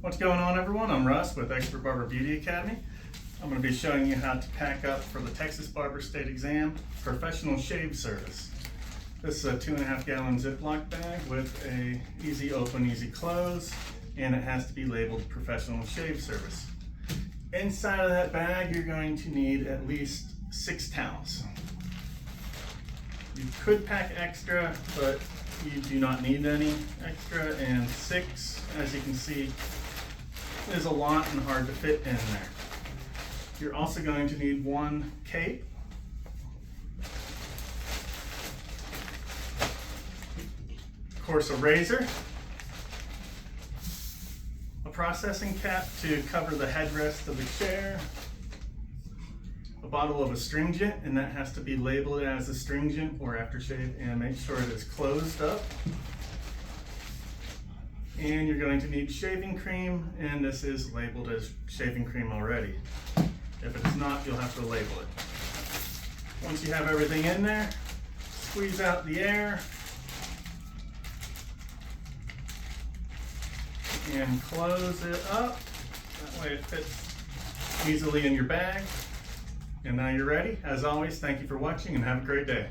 What's going on, everyone? I'm Russ with Expert Barber Beauty Academy. I'm going to be showing you how to pack up for the Texas Barber State Exam professional shave service. This is a 2.5 gallon Ziploc bag with a easy open, easy close, and it has to be labeled professional shave service. Inside of that bag, you're going to need at least 6 towels. You could pack extra, but you do not need any extra, and 6, as you can see, is a lot and hard to fit in there. You're also going to need 1 cape, of course a razor, a processing cap to cover the headrest of the chair, a bottle of astringent, and that has to be labeled as astringent or aftershave, and make sure it is closed up. And you're going to need shaving cream, and this is labeled as shaving cream already. If it's not, you'll have to label it. Once you have everything in there, squeeze out the air and close it up. That way it fits easily in your bag. And now you're ready. As always, thank you for watching and have a great day.